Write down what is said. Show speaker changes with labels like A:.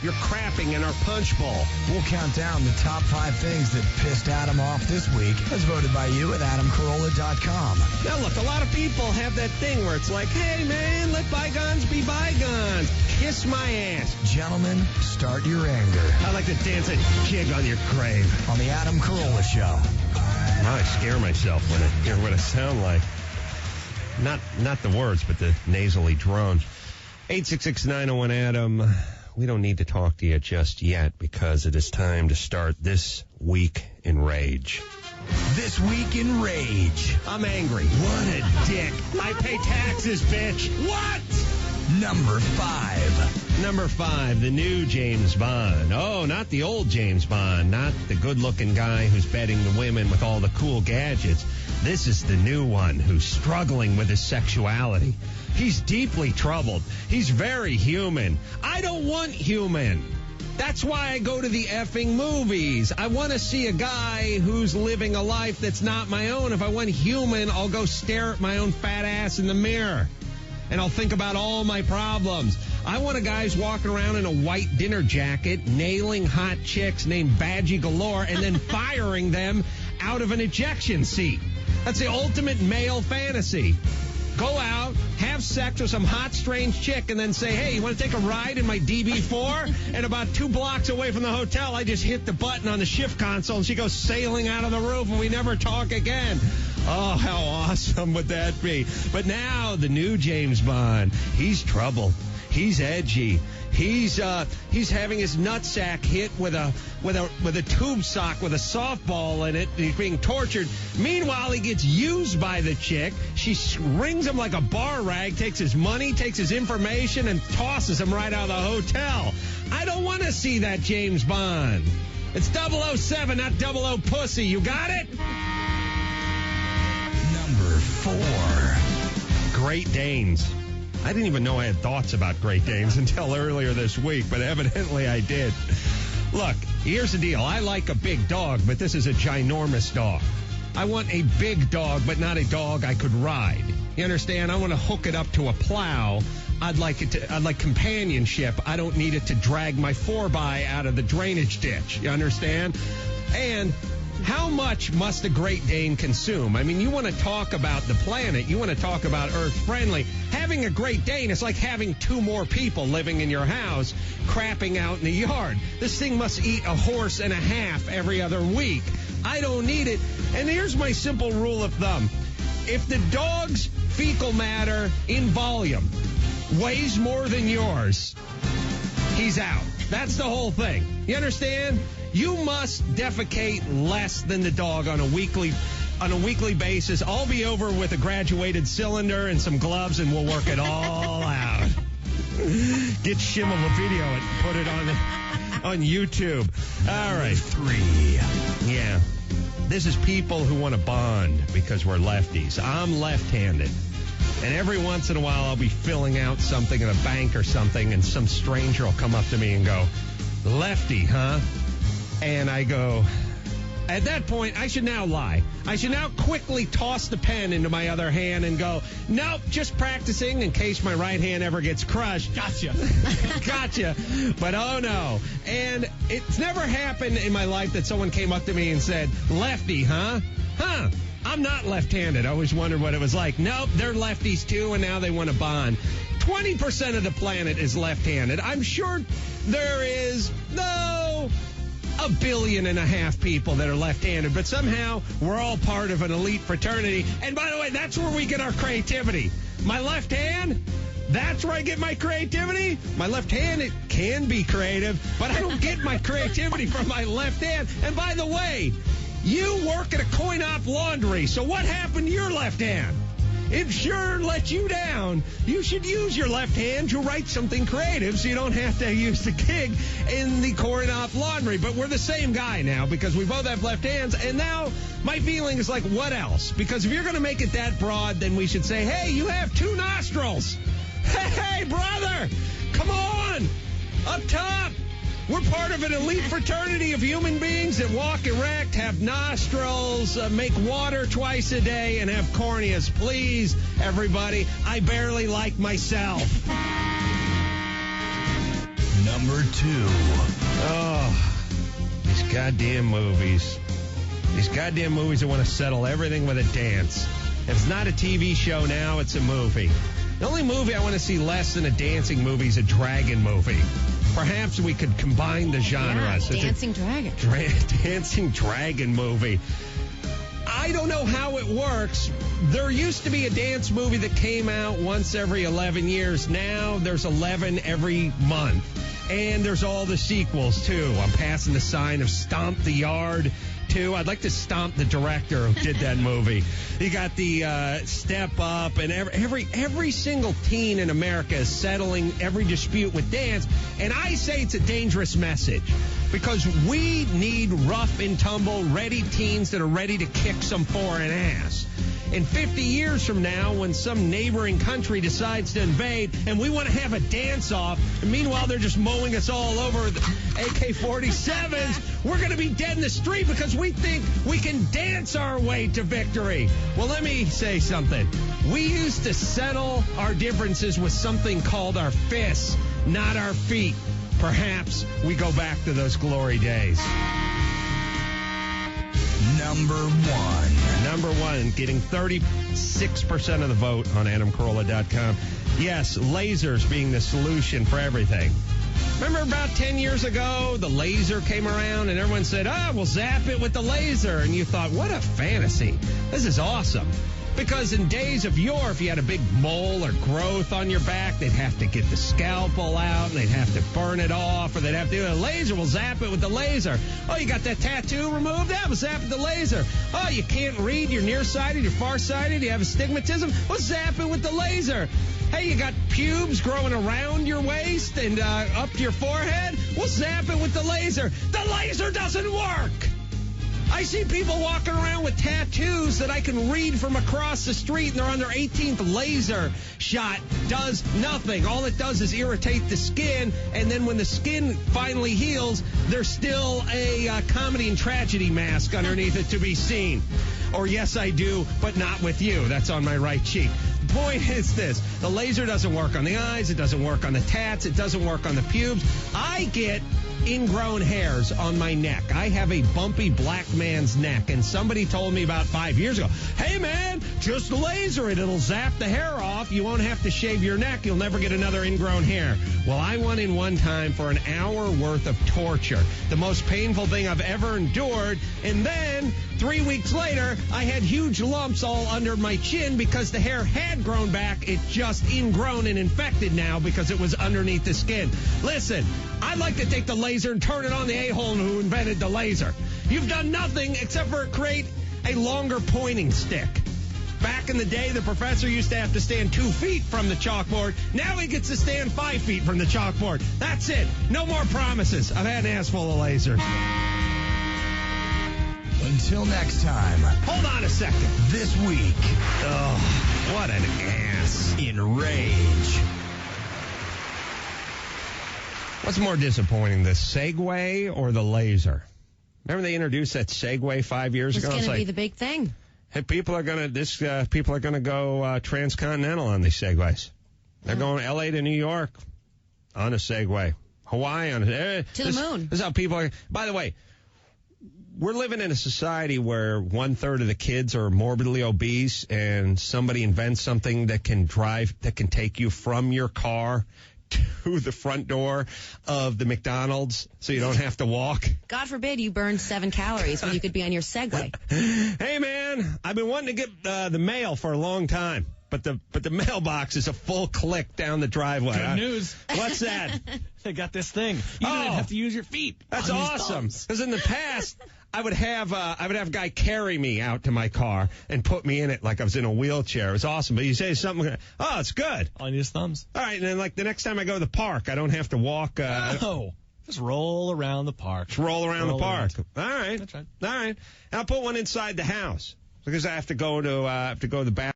A: You're crapping in our punch bowl.
B: We'll count down the top 5 things that pissed Adam off this week, as voted by you at AdamCarolla.com.
A: Now, look, a lot of people have that thing where it's like, hey, man, let bygones be bygones. Kiss my ass.
B: Gentlemen, start your anger.
A: I like to dance a jig on your grave.
B: On the Adam Carolla Show.
A: I scare myself when I hear what I sound like. Not the words, but the nasally drone. 866-901-ADAM. We don't need to talk to you just yet because it is time to start This Week in Rage.
B: This Week in Rage.
A: I'm angry. What a dick. I pay taxes, bitch. What?
B: Number 5.
A: Number 5, the new James Bond. Oh, not the old James Bond. Not the good-looking guy who's betting the women with all the cool gadgets. This is the new one who's struggling with his sexuality. He's deeply troubled. He's very human. I don't want human. That's why I go to the effing movies. I want to see a guy who's living a life that's not my own. If I want human, I'll go stare at my own fat ass in the mirror. And I'll think about all my problems. I want a guy who's walking around in a white dinner jacket, nailing hot chicks named Badgie Galore, and then firing them out of an ejection seat. That's the ultimate male fantasy. Go out, have sex with some hot, strange chick, and then say, hey, you want to take a ride in my DB4? And about 2 blocks away from the hotel, I just hit the button on the shift console, and she goes sailing out of the roof, and we never talk again. Oh, how awesome would that be? But now, the new James Bond, he's troubled. He's edgy. He's having his nutsack hit with a tube sock with a softball in it. He's being tortured. Meanwhile, he gets used by the chick. She rings him like a bar rag, takes his money, takes his information, and tosses him right out of the hotel. I don't want to see that James Bond. It's 007, not 00 pussy. You got it?
B: Number 4.
A: Great Danes. I didn't even know I had thoughts about Great Danes until earlier this week, but evidently I did. Look, here's the deal. I like a big dog, but this is a ginormous dog. I want a big dog, but not a dog I could ride. You understand? I want to hook it up to a plow. I'd like companionship. I don't need it to drag my 4x out of the drainage ditch. You understand? And how much must a Great Dane consume? I mean, you want to talk about the planet. You want to talk about Earth-friendly. Having a Great Dane is like having 2 more people living in your house crapping out in the yard. This thing must eat a horse and a half every other week. I don't need it. And here's my simple rule of thumb. If the dog's fecal matter in volume weighs more than yours, he's out. That's the whole thing. You understand? You must defecate less than the dog on a weekly basis. I'll be over with a graduated cylinder and some gloves, and we'll work it all out. Get Schimmel a video and put it on YouTube. All right.
B: 3.
A: Yeah. This is people who want to bond because we're lefties. I'm left-handed. And every once in a while, I'll be filling out something at a bank or something, and some stranger will come up to me and go, lefty, huh? And I go, at that point, I should now lie. I should now quickly toss the pen into my other hand and go, nope, just practicing in case my right hand ever gets crushed.
C: Gotcha.
A: Gotcha. But oh no. And it's never happened in my life that someone came up to me and said, lefty, huh? Huh. I'm not left-handed. I always wondered what it was like. Nope, they're lefties too, and now they want to bond. 20% of the planet is left-handed. I'm sure there is, no, 1.5 billion people that are left-handed, but somehow we're all part of an elite fraternity. And by the way, that's where we get our creativity. My left hand, that's where I get my creativity. My left hand, it can be creative, but I don't get my creativity from my left hand. And by the way, you work at a coin-op laundry, so what happened to your left hand? It sure let you down. You should use your left hand to write something creative so you don't have to use the gig in the coin-op laundry. But we're the same guy now because we both have left hands. And now my feeling is like, what else? Because if you're going to make it that broad, then we should say, hey, you have 2 nostrils. Hey, brother, come on, up top. We're part of an elite fraternity of human beings that walk erect, have nostrils, make water twice a day, and have corneas. Please, everybody, I barely like myself.
B: Number 2.
A: Oh, these goddamn movies. These goddamn movies that want to settle everything with a dance. If it's not a TV show now, it's a movie. The only movie I want to see less than a dancing movie is a dragon movie. Perhaps we could combine the genres.
C: Yeah, Dancing Dragon.
A: Dancing Dragon movie. I don't know how it works. There used to be a dance movie that came out once every 11 years. Now there's 11 every month. And there's all the sequels, too. I'm passing the sign of Stomp the Yard, too. I'd like to stomp the director who did that movie. You got the Step Up, and every single teen in America is settling every dispute with dance. And I say it's a dangerous message because we need rough and tumble, ready teens that are ready to kick some foreign ass. In 50 years from now, when some neighboring country decides to invade and we want to have a dance-off, and meanwhile they're just mowing us all over with AK-47s, we're going to be dead in the street because we think we can dance our way to victory. Well, let me say something. We used to settle our differences with something called our fists, not our feet. Perhaps we go back to those glory days.
B: Number 1.
A: Number 1, getting 36% of the vote on AdamCarolla.com. Yes, lasers being the solution for everything. Remember about 10 years ago, the laser came around and everyone said, we'll zap it with the laser. And you thought, what a fantasy. This is awesome. Because in days of yore, if you had a big mole or growth on your back, they'd have to get the scalpel out, and they'd have to burn it off, or they'd have to do a laser. We'll zap it with the laser. Oh, you got that tattoo removed? Yeah, we'll zap it with the laser. Oh, you can't read, you're nearsighted, you're farsighted, you have astigmatism? We'll zap it with the laser. Hey, you got pubes growing around your waist and up to your forehead? We'll zap it with the laser. The laser doesn't work! I see people walking around with tattoos that I can read from across the street, and they're on their 18th laser shot. Does nothing. All it does is irritate the skin, and then when the skin finally heals, there's still a comedy and tragedy mask underneath it to be seen. Or yes, I do, but not with you. That's on my right cheek. The point is this. The laser doesn't work on the eyes. It doesn't work on the tats. It doesn't work on the pubes. I get ingrown hairs on my neck. I have a bumpy black man's neck, and somebody told me about 5 years ago, hey man, just laser it. It'll zap the hair off. You won't have to shave your neck. You'll never get another ingrown hair. Well, I went in one time for an hour worth of torture, the most painful thing I've ever endured, and then 3 weeks later, I had huge lumps all under my chin because the hair had grown back. It's just ingrown and infected now because it was underneath the skin. Listen, I'd like to take the laser and turn it on the a-hole who invented the laser. You've done nothing except for create a longer pointing stick. Back in the day, the professor used to have to stand 2 feet from the chalkboard. Now he gets to stand 5 feet from the chalkboard. That's it. No more promises. I've had an ass full of lasers.
B: Until next time.
A: Hold on a second.
B: This week.
A: Oh, what an ass.
B: In Rage.
A: What's more disappointing, the Segway or the laser? Remember they introduced that Segway 5 years ago?
C: It's going to be the big thing.
A: Hey, people are going to go transcontinental on these Segways. They're going L.A. to New York on a Segway. Hawaii on a...
C: to the moon.
A: This is how people are... By the way, we're living in a society where 1/3 of the kids are morbidly obese, and somebody invents something that can take you from your car to the front door of the McDonald's so you don't have to walk.
C: God forbid you burn 7 calories when you could be on your Segway.
A: Hey, man, I've been wanting to get the mail for a long time, but the mailbox is a full click down the driveway.
D: Good news.
A: What's that?
D: They got this thing. You don't even have to use your feet.
A: That's awesome. Because in the past, I would have a guy carry me out to my car and put me in it like I was in a wheelchair. It was awesome. But you say something, oh, it's good.
D: All you need is thumbs.
A: All right, and then like the next time I go to the park, I don't have to walk.
D: Just roll around the park.
A: Just roll around the park. All right.
D: That's right.
A: All right. And I'll put one inside the house because I have to go to the bathroom.